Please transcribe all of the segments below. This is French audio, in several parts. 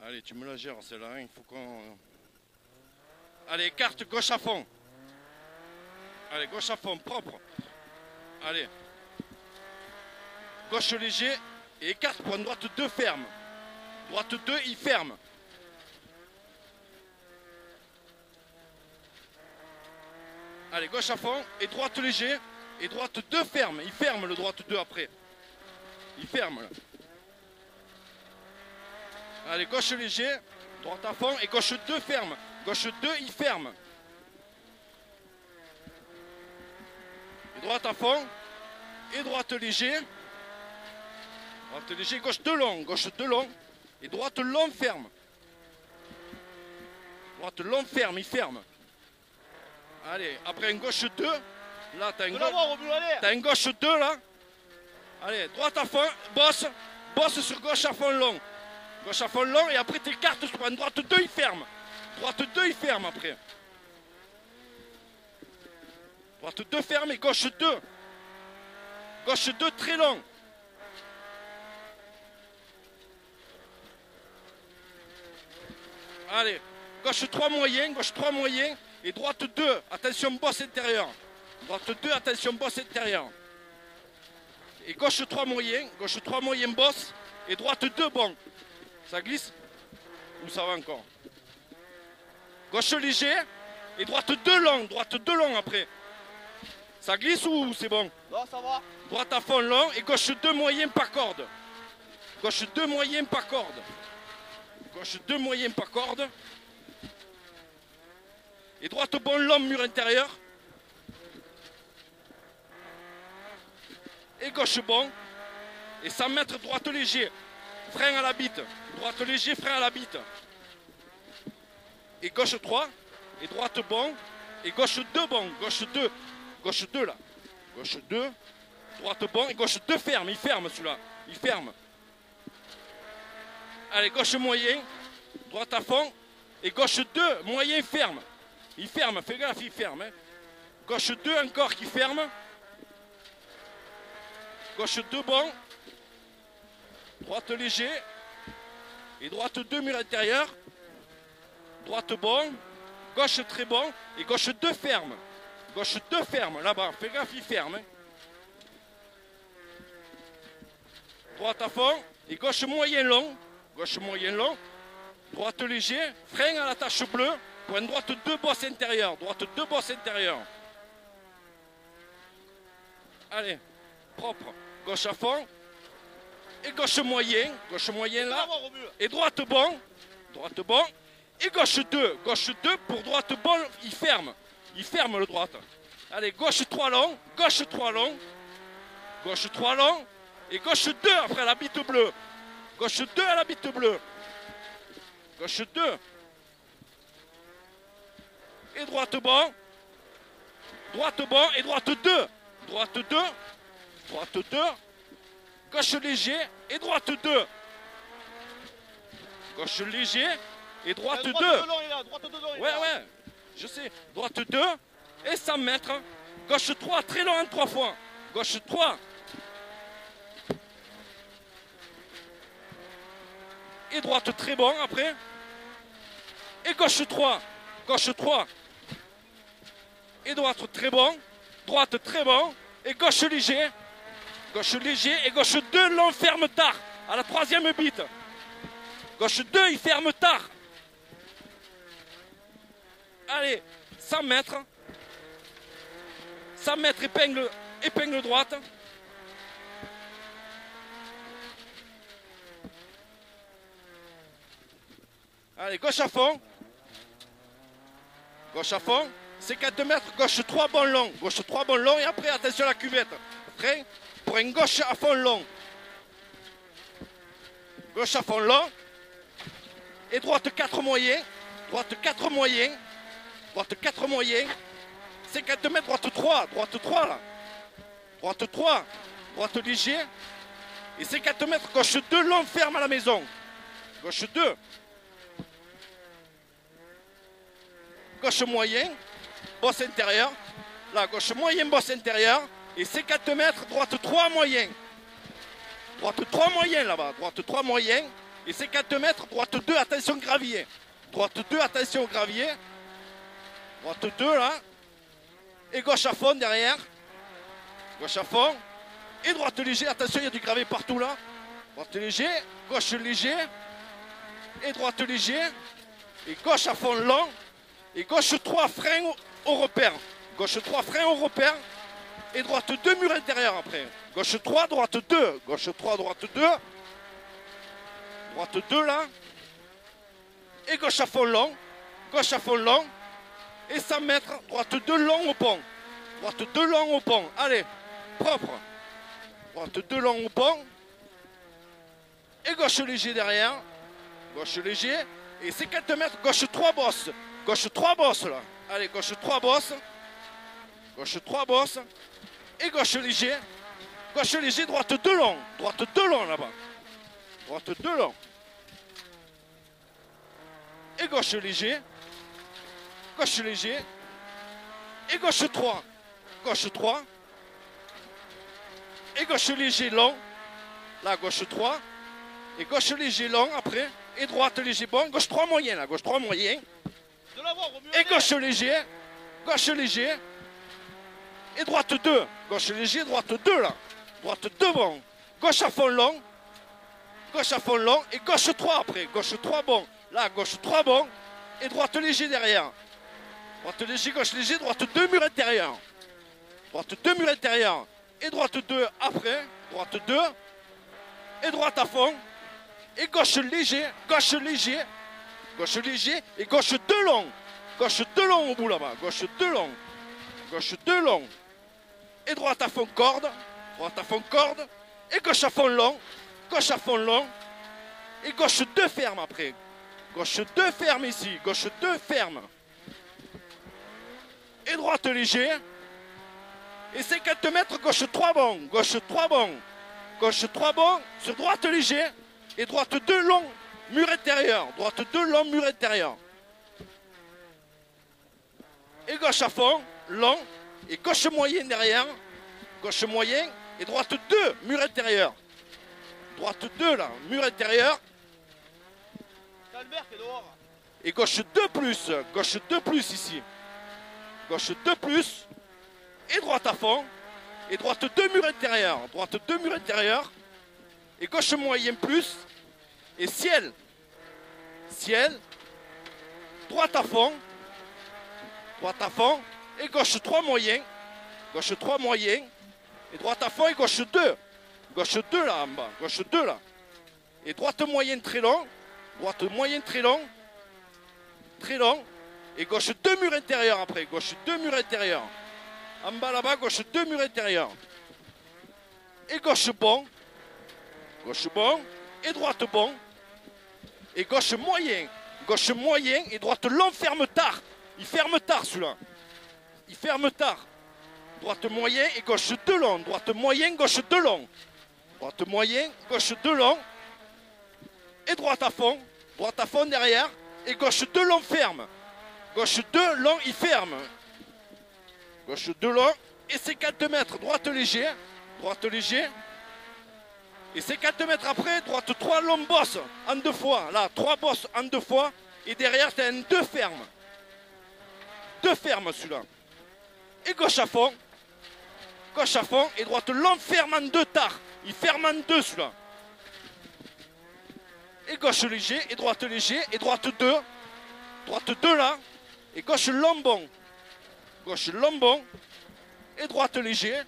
Allez, tu me la gères celle-là, hein. Il faut qu'on... Allez, carte gauche à fond. Allez, gauche à fond, propre. Allez. Gauche léger et écarte pour une droite 2 ferme. Droite 2, il ferme. Allez, gauche à fond et droite léger et droite 2 ferme. Il ferme le droite 2 après. Il ferme là. Allez, gauche léger, droite à fond et gauche 2 ferme. Gauche 2, il ferme. Et droite à fond et droite léger. Droite léger, gauche 2 long, gauche 2 long et droite long ferme. Droite long ferme, il ferme. Allez, après un gauche 2, là t'as un gauche 2 là. Allez, droite à fond, bosse, bosse sur gauche à fond long. Gauche à fond long et après tes cartes sur une droite 2, il ferme. Droite 2, il ferme après. Droite 2 ferme et gauche 2. Gauche 2 très long. Allez, gauche 3 moyen, gauche 3 moyen et droite 2, attention bosse intérieur. Droite 2, attention bosse intérieur. Et gauche 3 moyen bosse et droite 2 bon. Ça glisse ou ça va encore? Gauche léger et droite 2 long après. Ça glisse ou c'est bon? Non, ça va. Droite à fond long et gauche 2 moyen par corde. Gauche 2 moyen par corde. Gauche 2 moyen par corde. Et droite bon long mur intérieur. Et gauche bon. Et 100 mètres droite léger. Frein à la bite. Droite léger, frein à la bite. Et gauche 3. Et droite bon. Et gauche 2 bon. Gauche 2. Gauche 2 là. Gauche 2. Droite bon. Et gauche 2 ferme. Il ferme celui-là. Il ferme. Allez, gauche moyen. Droite à fond. Et gauche 2. Moyen ferme. Il ferme. Fais gaffe, il ferme. Hein. Gauche 2 encore qui ferme. Gauche 2 bon. Droite léger. Et droite 2 mur intérieur. Droite bon. Gauche très bon. Et gauche 2 ferme. Gauche 2 ferme. Là-bas. Fais gaffe, il ferme. Hein. Droite à fond. Et gauche moyen long. Gauche moyen long. Droite léger. Frein à la tache bleue. Pour une droite 2 bosse intérieure. Droite 2 bosse intérieure. Allez. Propre. Gauche à fond. Et gauche moyen là. Et droite bon. Droite bon. Et gauche 2. Gauche 2 pour droite bon. Il ferme. Il ferme le droite. Allez, gauche 3 long. Gauche 3 long. Gauche 3 long. Et gauche 2 après la bite bleue. Gauche 2 à la bite bleue. Gauche 2. Et droite bon. Droite bon et droite 2. Droite 2. Droite 2. Gauche léger et droite 2. Gauche léger et droite 2. Ouais, je sais. Droite 2 et 100 mètres. Gauche 3, très loin 3 fois. Gauche 3. Et droite très bon après. Et gauche 3. Gauche 3. Et droite très bon. Droite très bon. Et gauche léger. Gauche léger et gauche 2 long ferme tard. À la 3e bite. Gauche 2 il ferme tard. Allez, 100 mètres. 100 mètres épingle droite. Allez, gauche à fond. Gauche à fond. 50 mètres, gauche 3 bons longs. Gauche 3 bons longs et après attention à la cuvette. Frein pour un gauche à fond long. Gauche à fond long. Et droite 4 moyens. Droite 4 moyens. Droite 4 moyens. 50 mètres, droite 3. Droite 3 là. Droite 3. Droite léger. Et 50 mètres, gauche 2 long ferme à la maison. Gauche 2. Gauche moyen. Bosse intérieur. Là, gauche moyen, bosse intérieur. Et 50 mètres, droite 3 moyen. Droite 3 moyen là-bas. Droite 3 moyen. Et 50 mètres, droite 2, attention gravier. Droite 2, attention gravier. Droite 2 là. Et gauche à fond derrière. Gauche à fond. Et droite léger, attention, il y a du gravier partout là. Droite léger, gauche léger. Et droite léger. Et gauche à fond long. Et gauche 3, frein au repère. Gauche 3, frein au repère. Et droite 2, mur intérieur après. Gauche 3, droite 2. Gauche 3, droite 2. Droite 2 là. Et gauche à fond long. Gauche à fond long. Et 100 mètres. Droite 2 long au pont. Droite 2 long au pont. Allez. Propre. Droite 2 long au pont. Et gauche léger derrière. Gauche léger. Et 50 mètres. Gauche 3 bosses. Gauche 3 bosses là. Allez, gauche 3 bosses. Gauche 3 bosses. Et gauche léger. Gauche léger, droite 2 long. Droite 2 long là-bas. Droite 2 long. Et gauche léger. Gauche léger. Et gauche 3. Gauche 3. Et gauche léger long. Là, gauche 3. Et gauche léger long après. Et droite léger bon. Gauche 3 moyen là. Gauche 3 moyen. Et gauche léger. Gauche léger. Et droite 2. Gauche léger, droite 2 là. Droite 2 bon. Gauche à fond long. Gauche à fond long. Et gauche 3 après. Gauche 3 bon. Là, gauche 3 bon. Et droite léger derrière. Droite léger, gauche léger, droite 2 mur intérieur. Droite 2 mur intérieur. Et droite 2 après. Droite 2. Et droite à fond. Et gauche léger. Gauche léger. Gauche léger. Et gauche 2 long. Gauche 2 long au bout là-bas. Gauche 2 long. Gauche 2 long. Et droite à fond corde. Droite à fond corde. Et gauche à fond long. Gauche à fond long. Et gauche 2 ferme après. Gauche 2 ferme ici. Gauche 2 ferme. Et droite léger. Et 50 mètres, gauche 3 bon. Gauche 3 bon. Gauche 3 bon. Sur droite léger. Et droite 2 long. Mur intérieur. Droite 2 long, mur intérieur. Et gauche à fond. Long. Et gauche moyenne derrière. Gauche moyen. Et droite 2, mur intérieur. Droite 2 là, mur intérieur. Et gauche 2 plus. Gauche 2 plus ici. Gauche 2 plus. Et droite à fond. Et droite 2 mur intérieur. Droite 2 mur intérieur. Et gauche moyen plus. Et ciel. Ciel. Droite à fond. Droite à fond. Et gauche 3 moyen. Gauche 3 moyen. Et droite à fond et gauche 2. Gauche 2 là en bas. Gauche 2 là. Et droite moyenne très long. Droite moyenne très long. Très long. Et gauche 2 murs intérieurs après. Gauche 2 murs intérieurs. En bas là-bas, gauche 2 murs intérieurs. Et gauche bon. Gauche bon. Et droite bon. Et gauche moyen. Gauche moyen. Et droite long ferme tard. Il ferme tard celui-là. Il ferme tard. Droite moyen et gauche 2 long. Droite moyen, gauche 2 long. Droite moyen, gauche 2 long. Et droite à fond. Droite à fond derrière. Et gauche 2 long ferme. Gauche 2 long, il ferme. Gauche 2 long. Et 50 mètres, droite léger. Droite léger. Et 50 mètres après, droite 3 long bosse en 2 fois. Là, 3 bosses en 2 fois. Et derrière, tu as un 2 ferme. 2 ferme celui-là. Et gauche à fond. Gauche à fond. Et droite long ferme en 2 tard. Il ferme en 2 celui-là. Et gauche léger. Et droite léger. Et droite 2. Droite 2 là. Et gauche long bon. Gauche long bon. Et droite léger.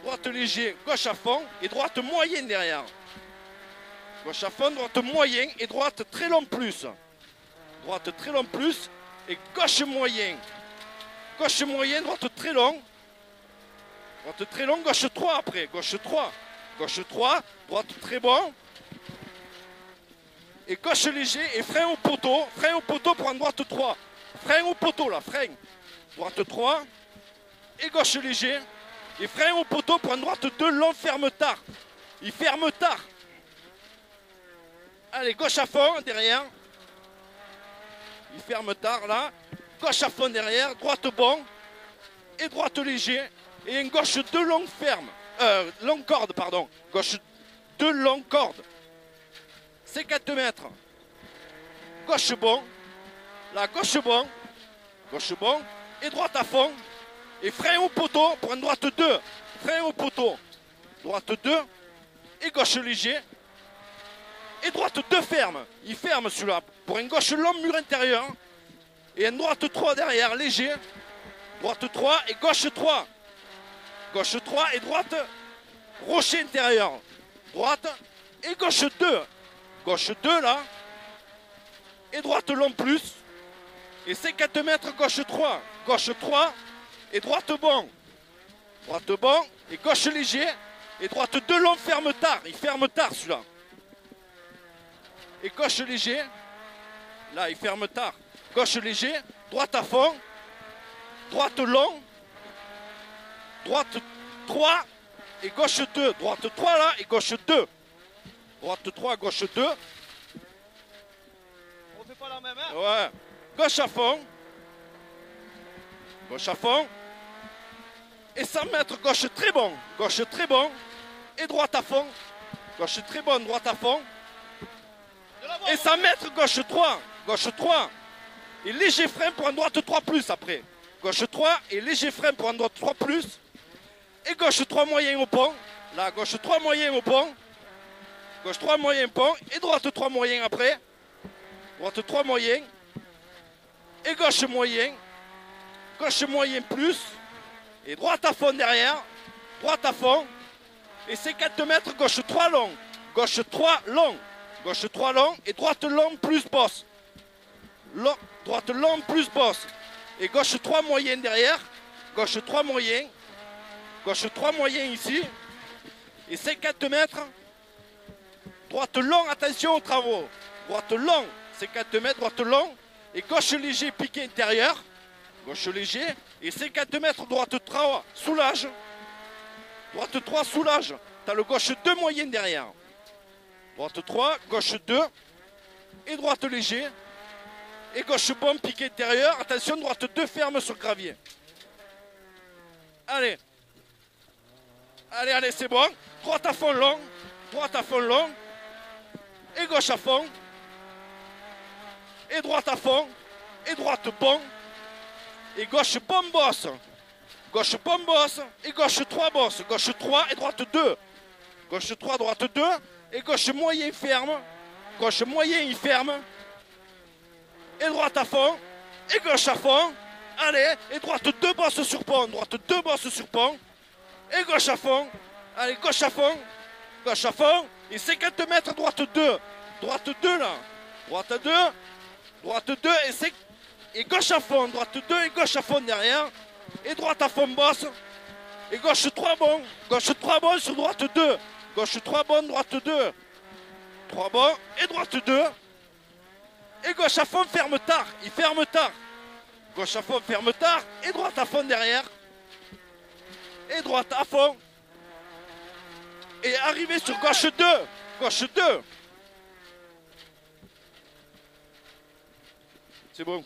Droite léger. Gauche à fond. Et droite moyenne derrière. Gauche à fond. Droite moyenne. Et droite très long plus. Droite très long plus. Et gauche moyen. Gauche moyenne, droite très long. Droite très long, gauche 3 après. Gauche 3. Gauche 3. Droite très bon. Et gauche léger et frein au poteau. Frein au poteau pour en droite 3. Frein au poteau là, frein. Droite 3. Et gauche léger. Et frein au poteau pour en droite 2. Long ferme tard. Il ferme tard. Allez, gauche à fond derrière. Il ferme tard là. Gauche à fond derrière. Droite bon. Et droite léger. Et une gauche 2 long ferme. Long corde, pardon. Gauche 2 longues cordes. 50 mètres. Gauche bon. Là, gauche bon. Gauche bon. Et droite à fond. Et frein au poteau pour une droite 2. Frein au poteau. Droite 2. Et gauche léger. Et droite 2 ferme. Il ferme celui-là. Pour une gauche long mur intérieur. Et une droite 3 derrière, léger. Droite 3 et gauche 3. Gauche 3 et droite rocher intérieur. Droite et gauche 2. Gauche 2 là. Et droite long plus. Et 50 mètres gauche 3. Gauche 3 et droite bon. Droite bon et gauche léger. Et droite 2 long ferme tard. Il ferme tard celui-là. Et gauche léger. Là il ferme tard. Gauche léger. Droite à fond. Droite long. Droite 3 et gauche 2. Droite 3 là et gauche 2. Droite 3, gauche 2. On fait pas la même, hein? Ouais. Gauche à fond. Gauche à fond. Et 100 mètres, gauche très bon. Gauche très bon. Et droite à fond. Gauche très bonne, droite à fond. Et 100 mètres, gauche 3. Gauche 3. Et léger frein pour un droite 3 plus après. Gauche 3 et léger frein pour un droite 3 plus. Et gauche 3 moyen au pont. Là, gauche 3 moyen au pont. Gauche 3 moyen pont. Et droite 3 moyen après. Droite 3 moyen. Et gauche moyen. Gauche moyen plus. Et droite à fond derrière. Droite à fond. Et 50 mètres, gauche 3 long. Gauche 3 long. Gauche 3 long. Et droite long plus bosse. Droite long plus bosse. Et gauche 3 moyen derrière. Gauche 3 moyen. Gauche 3 moyen ici. Et 50 mètres. Droite long, attention aux travaux. Droite long, 50 mètres, droite long. Et gauche léger, piqué intérieur. Gauche léger. Et 50 mètres, droite 3, soulage. Droite 3, soulage. Tu as le gauche 2 moyen derrière. Droite 3, gauche 2. Et droite léger. Et gauche bon, piqué intérieur. Attention, droite 2 ferme sur gravier. Allez. Allez, allez, c'est bon. Droite à fond long. Droite à fond long. Et gauche à fond. Et droite à fond. Et droite bon. Et gauche bon bosse. Gauche bon bosse. Et gauche 3 bosse. Gauche 3 et droite 2. Gauche 3, droite 2. Et gauche moyen ferme. Gauche moyen il ferme. Et droite à fond. Et gauche à fond. Allez. Et droite 2 bosses sur pont. Droite 2 bosses sur pont. Et gauche à fond. Allez, gauche à fond. Gauche à fond. Et 50 mètres, droite 2. Droite 2 là. Droite 2. Droite 2 et gauche à fond. Droite 2 et gauche à fond derrière. Et droite à fond bosse. Et gauche 3 bon. Gauche 3 bon sur droite 2. Gauche 3 bon, droite 2. 3 bon et droite 2. Et gauche à fond ferme tard. Il ferme tard. Gauche à fond ferme tard. Et droite à fond derrière. Et droite à fond. Et arrivé sur gauche 2. Gauche 2. C'est bon.